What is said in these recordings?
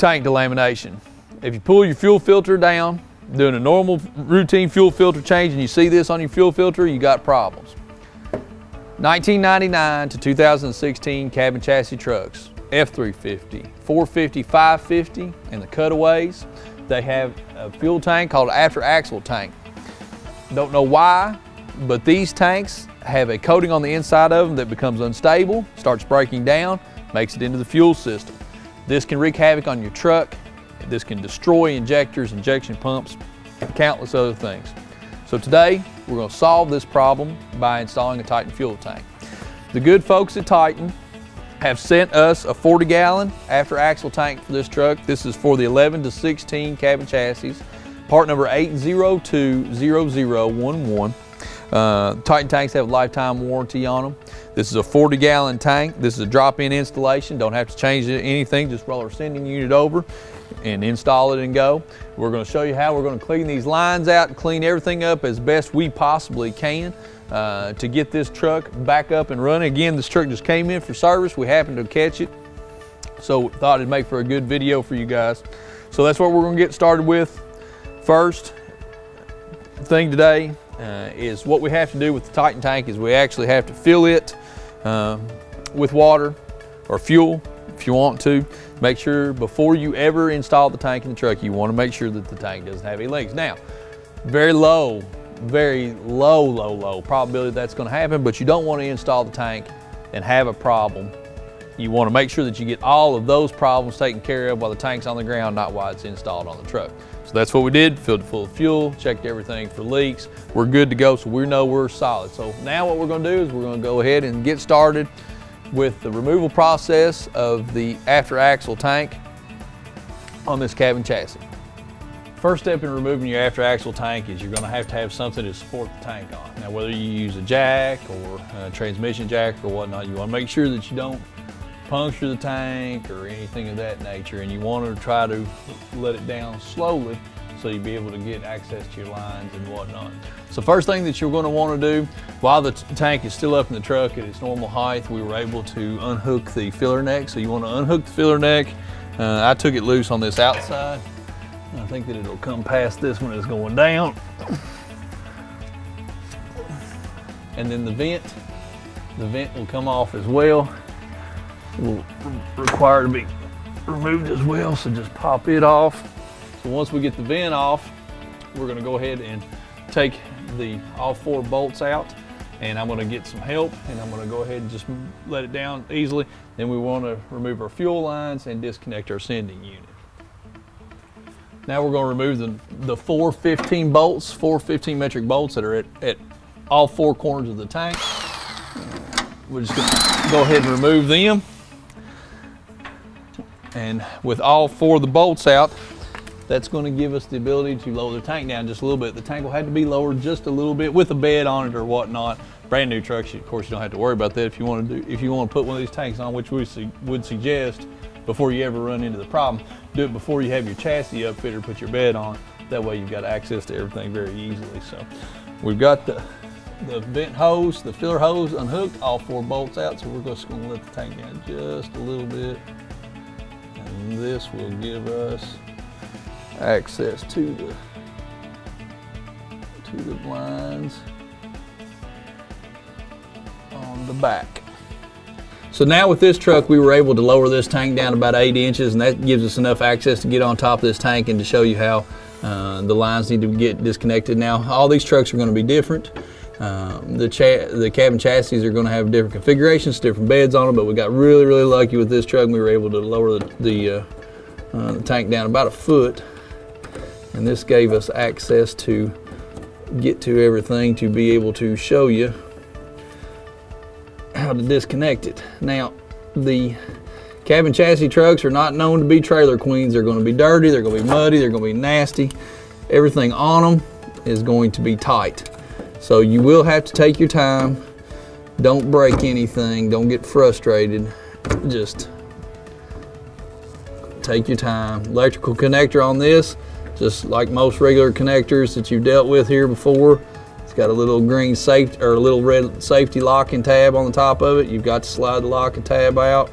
tank delamination. If you pull your fuel filter down, doing a normal routine fuel filter change, and you see this on your fuel filter, you got problems. 1999 to 2016 cab and chassis trucks, F350, 450, 550, and the cutaways, they have a fuel tank called an after axle tank. Don't know why, but these tanks have a coating on the inside of them that becomes unstable, starts breaking down, makes it into the fuel system. This can wreak havoc on your truck. This can destroy injectors, injection pumps, and countless other things. So today, we're going to solve this problem by installing a Titan fuel tank. The good folks at Titan have sent us a 40-gallon after axle tank for this truck. This is for the 11 to 16 cab and chassis, part number 8020011. Titan tanks have a lifetime warranty on them. This is a 40-gallon tank. This is a drop-in installation. Don't have to change anything, just roll our sending unit over and install it and go. We're going to show you how we're going to clean these lines out and clean everything up as best we possibly can to get this truck back up and running. Again, this truck just came in for service. We happened to catch it, so thought it'd make for a good video for you guys. So that's what we're going to get started with. First thing today is what we have to do with the Titan tank is we actually have to fill it with water or fuel if you want to. Make sure before you ever install the tank in the truck, you want to make sure that the tank doesn't have any leaks. Now, very low probability that's going to happen, but you don't want to install the tank and have a problem. You want to make sure that you get all of those problems taken care of while the tank's on the ground, not while it's installed on the truck. So that's what we did, filled it full of fuel, checked everything for leaks. We're good to go, so we know we're solid. So now what we're going to do is we're going to go ahead and get started with the removal process of the after axle tank on this cab and chassis. First step in removing your after axle tank is you're going to have something to support the tank on. Now, whether you use a jack or a transmission jack or whatnot, you want to make sure that you don't puncture the tank or anything of that nature, and you want to try to let it down slowly so you'll be able to get access to your lines and whatnot. So first thing that you're going to want to do while the tank is still up in the truck at its normal height, we were able to unhook the filler neck. So you want to unhook the filler neck. I took it loose on this outside. I think that it'll come past this when it's going down. And then the vent will come off as well. It will require to be removed as well, so just pop it off. So once we get the vent off, we're going to go ahead and take all 4 bolts out, and I'm going to get some help, and I'm going to go ahead and just let it down easily. Then we want to remove our fuel lines and disconnect our sending unit. Now we're going to remove the 4 15 metric bolts that are at all 4 corners of the tank. We're just going to go ahead and remove them. And with all 4 of the bolts out, that's going to give us the ability to lower the tank down just a little bit. The tank will have to be lowered just a little bit with a bed on it or whatnot. Brand new trucks, of course, you don't have to worry about that if you want to put one of these tanks on, which we would suggest before you ever run into the problem. Do it before you have your chassis upfitted or put your bed on. That way you've got access to everything very easily. So we've got the vent hose, the filler hose unhooked, all 4 bolts out. So we're just going to let the tank down just a little bit. And this will give us access to the lines on the back. So now with this truck, we were able to lower this tank down about 8 inches, and that gives us enough access to get on top of this tank and to show you how the lines need to get disconnected. Now, all these trucks are going to be different. The cab and chassis are going to have different configurations, different beds on them, but we got really lucky with this truck, and we were able to lower the tank down about 1 foot, and this gave us access to get to everything to be able to show you how to disconnect it. Now, the cab and chassis trucks are not known to be trailer queens. They're going to be dirty, they're going to be muddy, they're going to be nasty. Everything on them is going to be tight. So you will have to take your time. Don't break anything, don't get frustrated. Just take your time. Electrical connector on this, just like most regular connectors that you've dealt with here before. It's got a little green safety, or a little red safety locking tab on the top of it. You've got to slide the locking tab out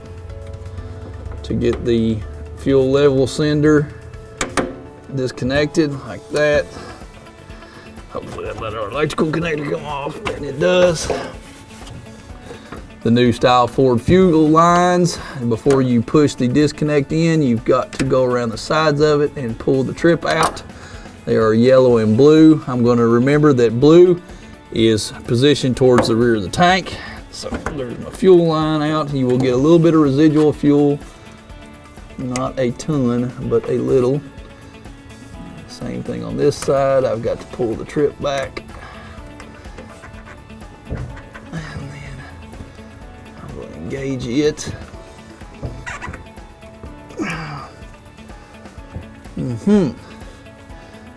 to get the fuel level sender disconnected like that. Hopefully that let our electrical connector come off, and it does. The new style Ford fuel lines, and before you push the disconnect in, you've got to go around the sides of it and pull the trip out. They are yellow and blue. I'm going to remember that blue is positioned towards the rear of the tank. So there's my fuel line out. You will get a little bit of residual fuel, not a ton, but a little. Same thing on this side. I've got to pull the trip back. Engage it.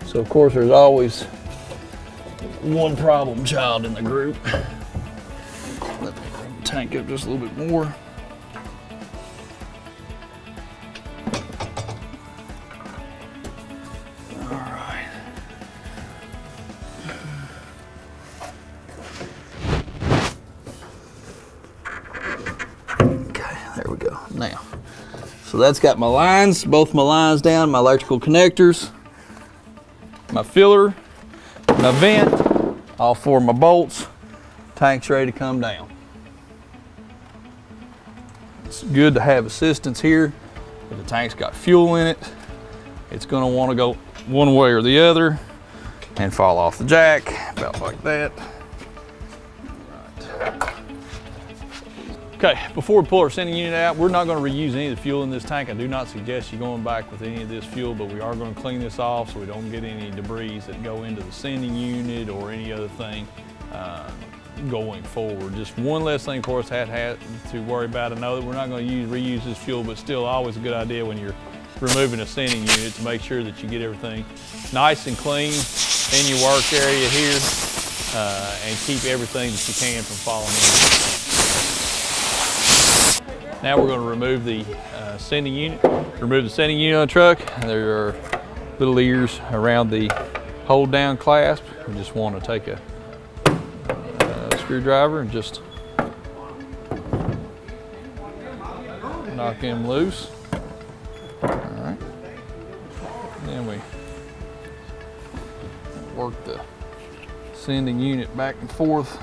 So of course there's always one problem child in the group. Let me bring the tank up just a little bit more. All right. There we go. Now, so that's got my lines, both my lines down, my electrical connectors, my filler, my vent, all four of my bolts. Tank's ready to come down. It's good to have assistance here. If the tank's got fuel in it, it's going to want to go one way or the other and fall off the jack, about like that. Okay, before we pull our sending unit out, we're not going to reuse any of the fuel in this tank. I do not suggest you going back with any of this fuel, but we are going to clean this off so we don't get any debris that go into the sending unit or any other thing going forward. Just one less thing for us to worry about. I know that we're not going to reuse this fuel, but still always a good idea when you're removing a sending unit to make sure that you get everything nice and clean in your work area here and keep everything that you can from falling in. Now we're going to remove the sending unit. Remove the sending unit on the truck. There are little ears around the hold down clasp. We just want to take a screwdriver and just knock them loose. All right. Then we work the sending unit back and forth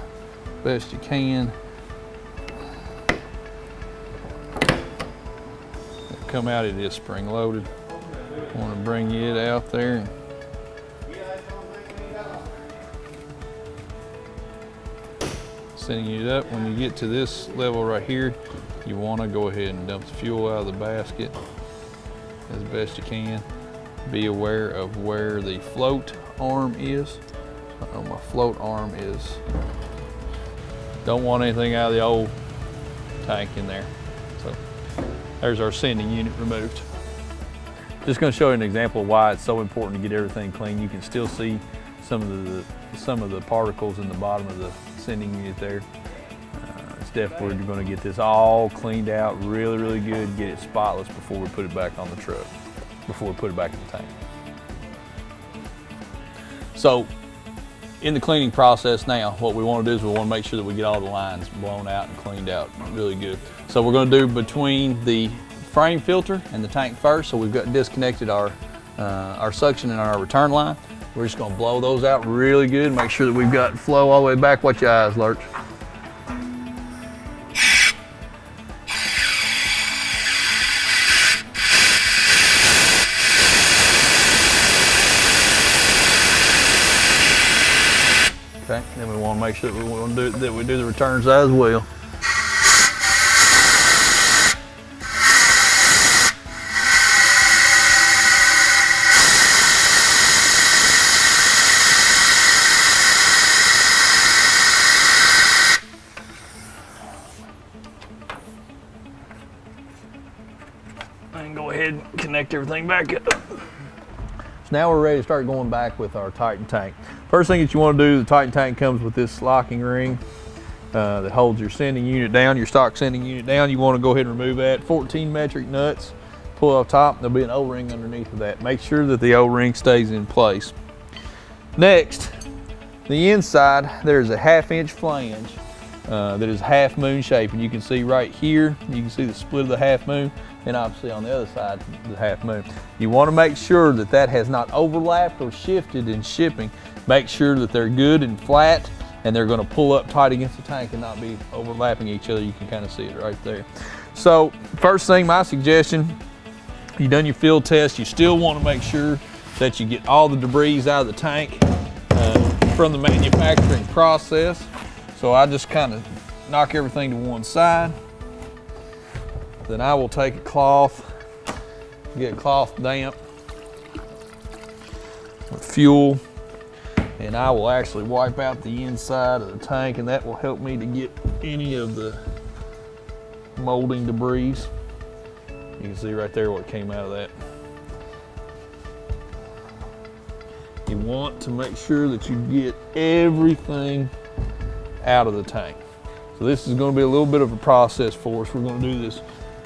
best you can. Come out, it is spring loaded. I want to bring it out there. Sending it up. When you get to this level right here, you want to go ahead and dump the fuel out of the basket as best you can. Be aware of where the float arm is. My float arm is, don't want anything out of the old tank in there. So there's our sending unit removed. Just going to show you an example of why it's so important to get everything clean. You can still see some of the particles in the bottom of the sending unit there. It's definitely we're going to get this all cleaned out really, really good, get it spotless before we put it back on the truck, before we put it back in the tank. So in the cleaning process now, what we want to do is we want to make sure that we get all the lines blown out and cleaned out really good. So we're going to do between the frame filter and the tank first. So we've got disconnected our suction and our return line. We're just going to blow those out really good, make sure that we've got flow all the way back. Watch your eyes, Lurch. Okay, then we want to make sure that we do the return side as well. And go ahead and connect everything back up. So now we're ready to start going back with our Titan tank. First thing that you want to do, the Titan tank comes with this locking ring that holds your sending unit down, your stock sending unit down. You want to go ahead and remove that. 14 metric nuts, pull off top, there'll be an O-ring underneath of that. Make sure that the O-ring stays in place. Next, the inside, there's a 1/2 inch flange that is half moon shape, and you can see right here, you can see the split of the half moon. and obviously on the other side, the half moon. You want to make sure that that has not overlapped or shifted in shipping. Make sure that they're good and flat, and they're going to pull up tight against the tank and not be overlapping each other. You can kind of see it right there. So first thing, my suggestion, you've done your field test, you still want to make sure that you get all the debris out of the tank from the manufacturing process. So I just kind of knock everything to one side. Then I will take a cloth, get a cloth damp with fuel, and I will actually wipe out the inside of the tank, and that will help me to get any of the molding debris. You can see right there what came out of that. You want to make sure that you get everything out of the tank. So this is going to be a little bit of a process for us. We're going to do this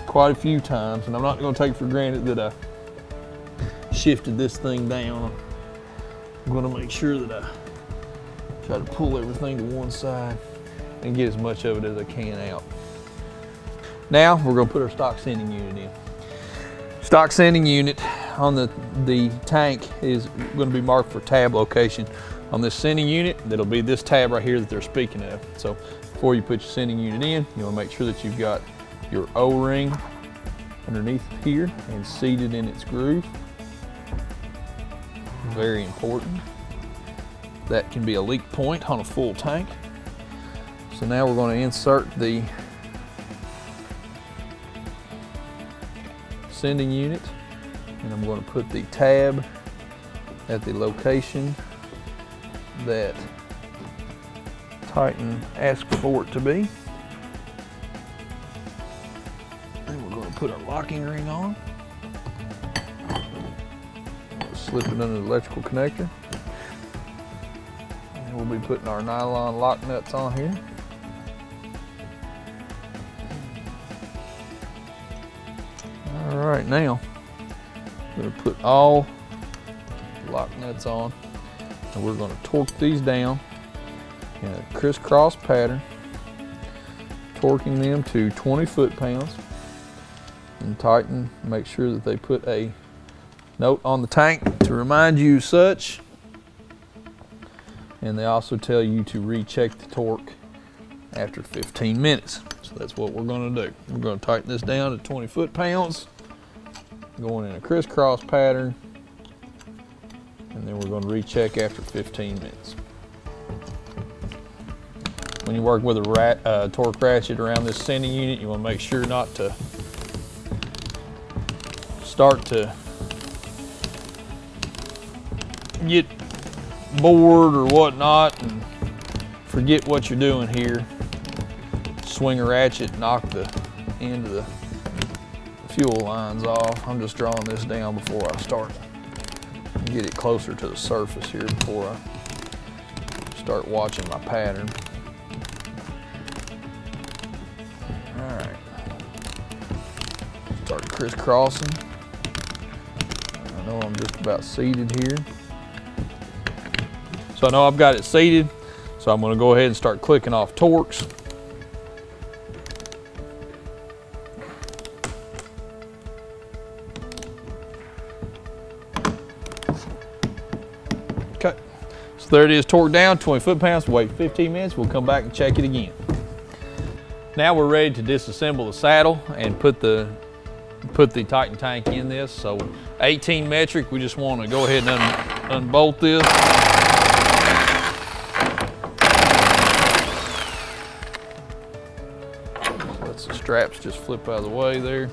quite a few times, and I'm not going to take for granted that I shifted this thing down. I'm going to make sure that I try to pull everything to one side and get as much of it as I can out. Now we're going to put our stock sending unit in. Stock sending unit on the tank is going to be marked for tab location. On this sending unit, that'll be this tab right here that they're speaking of. So before you put your sending unit in, you want to make sure that you've got your O-ring underneath here and seated in its groove. Very important. That can be a leak point on a full tank. So now we're going to insert the sending unit, and I'm going to put the tab at the location that Titan asked for it to be. And we're going to put our locking ring on. Slip it under the electrical connector. And we'll be putting our nylon lock nuts on here. All right, now I'm going to put all the lock nuts on, and we're going to torque these down in a crisscross pattern, torquing them to 20 foot-pounds. And Titan, make sure that they put a note on the tank to remind you such, and they also tell you to recheck the torque after 15 minutes. So that's what we're going to do. We're going to tighten this down to 20 foot-pounds, going in a crisscross pattern, and then we're going to recheck after 15 minutes. When you work with a torque ratchet around this sending unit, you want to make sure not to start to get bored or whatnot and forget what you're doing here. Swing a ratchet, knock the end of the fuel lines off. I'm just drawing this down before I start. Get it closer to the surface here before I start watching my pattern. All right. Start crisscrossing. I know I'm just about seated here. So I know I've got it seated, so I'm going to go ahead and start clicking off torques. Okay, so there it is, torqued down, 20 foot-pounds. Wait 15 minutes, we'll come back and check it again. Now we're ready to disassemble the saddle and put the Titan tank in this. So 18 metric, we just want to go ahead and unbolt this. Let the straps just flip out of the way there.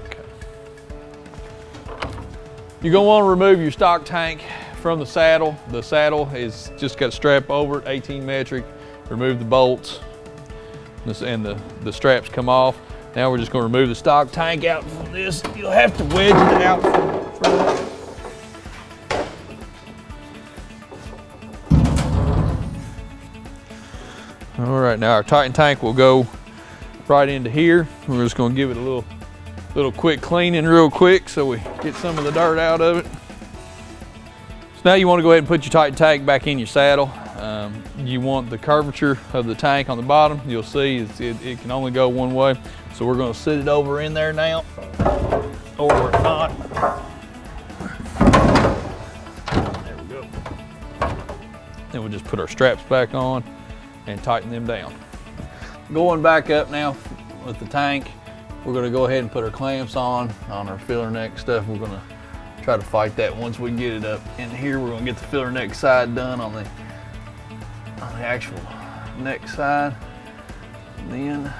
Okay. You're going to want to remove your stock tank from the saddle. The saddle is just got a strap over it, 18 metric. Remove the bolts, and the straps come off. Now we're just going to remove the stock tank out from this. You'll have to wedge it out from All right, now our Titan tank will go right into here. We're just going to give it a little quick cleaning real quick so we get some of the dirt out of it. So now you want to go ahead and put your Titan tank back in your saddle. You want the curvature of the tank on the bottom. You'll see it can only go one way. So we're going to sit it over in there now, or we're not. There we go. Then we'll just put our straps back on and tighten them down. Going back up now with the tank, we're going to go ahead and put our clamps on our filler neck stuff. We're going to try to fight that once we get it up in here. We're going to get the filler neck side done on the actual neck side. And then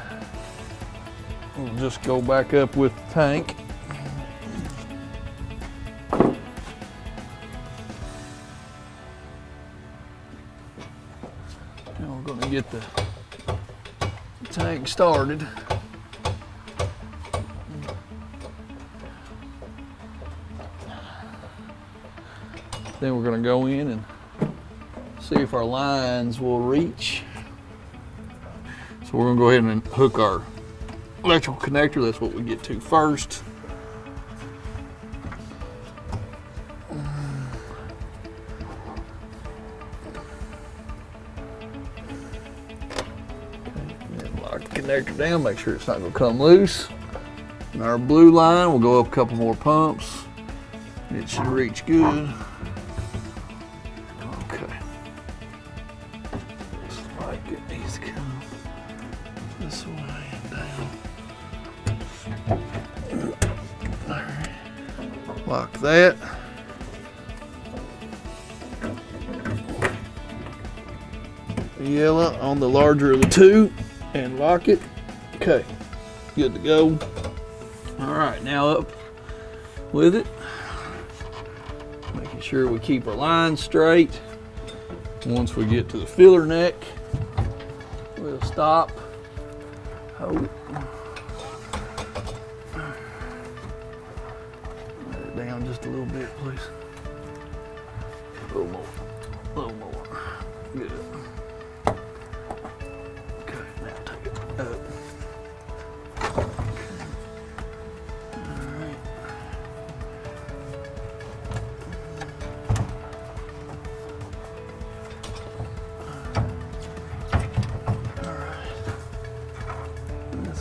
we'll just go back up with the tank. Now we're going to get the tank started. Then we're going to go in and see if our lines will reach. So we're going to go ahead and hook our electrical connector. That's what we get to first. Then lock the connector down, make sure it's not going to come loose. And our blue line will go up a couple more pumps. It should reach good. It needs to come this way and down. Alright. Lock that. Yellow on the larger of the two and lock it. Okay, good to go. Alright, now up with it. Making sure we keep our lines straight. Once we get to the filler neck, we'll stop, hold, let it down just a little bit, please. A little more, good. Okay, now take it up.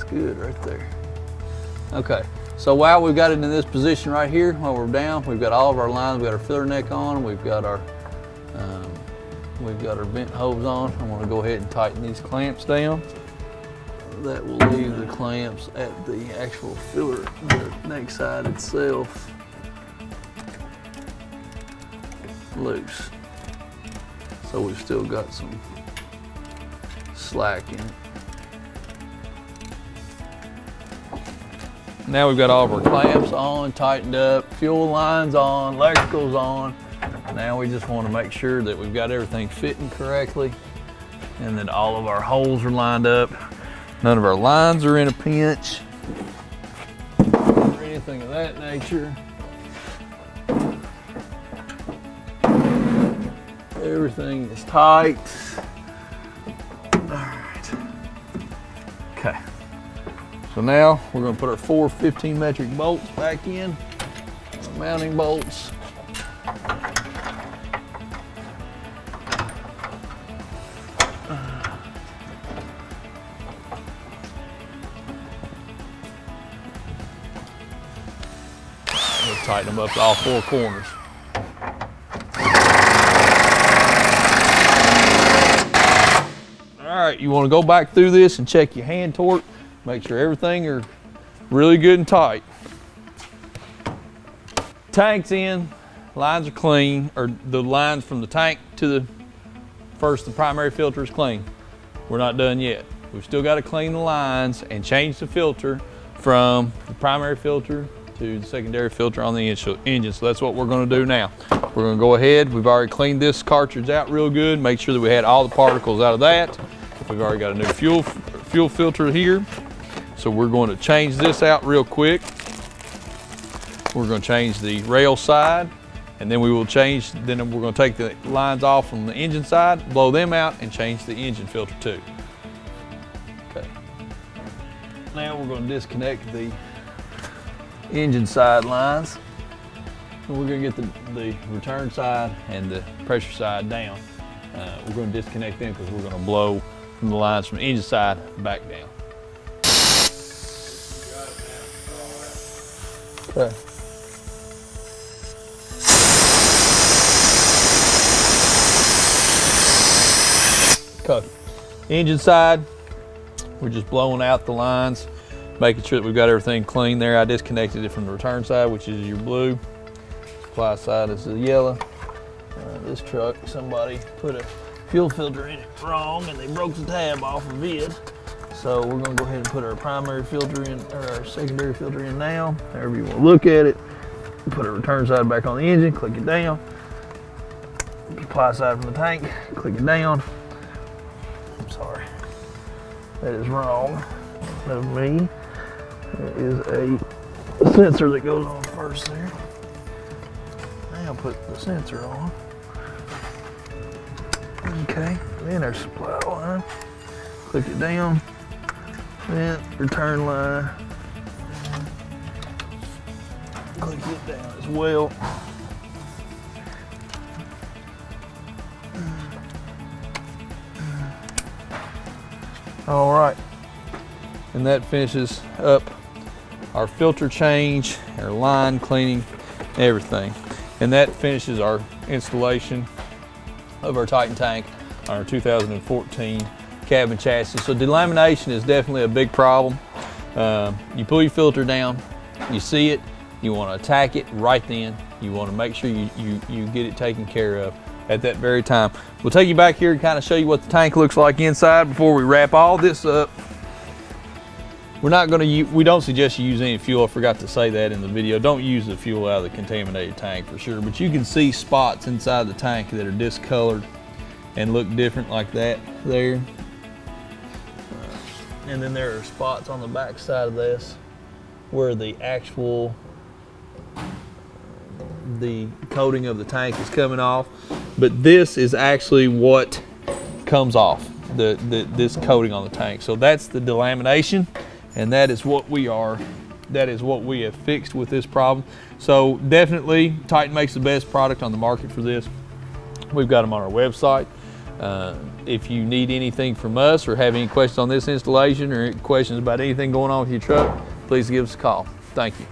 Good right there. Okay, so while we've got it in this position right here, while we're down, we've got all of our lines, we've got our filler neck on, we've got our vent hose on. I'm going to go ahead and tighten these clamps down. That will leave the clamps at the actual filler, the neck side itself, loose. So we've still got some slack in it. Now we've got all of our clamps on, tightened up, fuel lines on, electricals on. Now we just want to make sure that we've got everything fitting correctly and that all of our holes are lined up. None of our lines are in a pinch or anything of that nature. Everything is tight. All right. Okay. So now we're going to put our 4 15 metric bolts back in, our mounting bolts. We'll tighten them up to all 4 corners. All right, you want to go back through this and check your hand torque. Make sure everything are really good and tight. Tank's in, lines are clean, or the lines from the tank to the primary filter is clean. We're not done yet. We've still got to clean the lines and change the filter from the primary filter to the secondary filter on the engine. So that's what we're going to do now. We're going to go ahead. We've already cleaned this cartridge out real good, make sure that we had all the particles out of that. We've already got a new fuel filter here. So we're going to change this out real quick. We're going to change the rail side, and then we're going to take the lines off from the engine side, blow them out, and change the engine filter too. Okay. Now we're going to disconnect the engine side lines. And we're going to get the return side and the pressure side down. we're going to disconnect them because we're going to blow from the lines from the engine side back down. Okay. Okay. Engine side, we're just blowing out the lines, making sure that we've got everything clean there. I disconnected it from the return side, which is your blue. Supply side is the yellow. This truck, somebody put a fuel filter in it wrong and they broke the tab off of it. So we're gonna go ahead and put our primary filter in, or our secondary filter in now, however you wanna look at it. Put our return side back on the engine, click it down. Supply side from the tank, click it down. I'm sorry, that is wrong of me. There is a sensor that goes on first there. Now put the sensor on. Okay, then our supply line, click it down, then return line, click it down as well. All right, and that finishes up our filter change, our line cleaning, everything. And that finishes our installation of our Titan tank on our 2014 cabin chassis. So delamination is definitely a big problem. You pull your filter down, you see it, you want to attack it right then. You want to make sure you get it taken care of at that very time. We'll take you back here and kind of show you what the tank looks like inside before we wrap all this up. We don't suggest you use any fuel. I forgot to say that in the video. Don't use the fuel out of the contaminated tank for sure, but you can see spots inside the tank that are discolored and look different like that there. And then there are spots on the back side of this where the coating of the tank is coming off, but this is actually what comes off, this coating on the tank. So that's the delamination. And that is what we have fixed with this problem. So definitely Titan makes the best product on the market for this. We've got them on our website. If you need anything from us or have any questions on this installation or questions about anything going on with your truck, please give us a call. Thank you.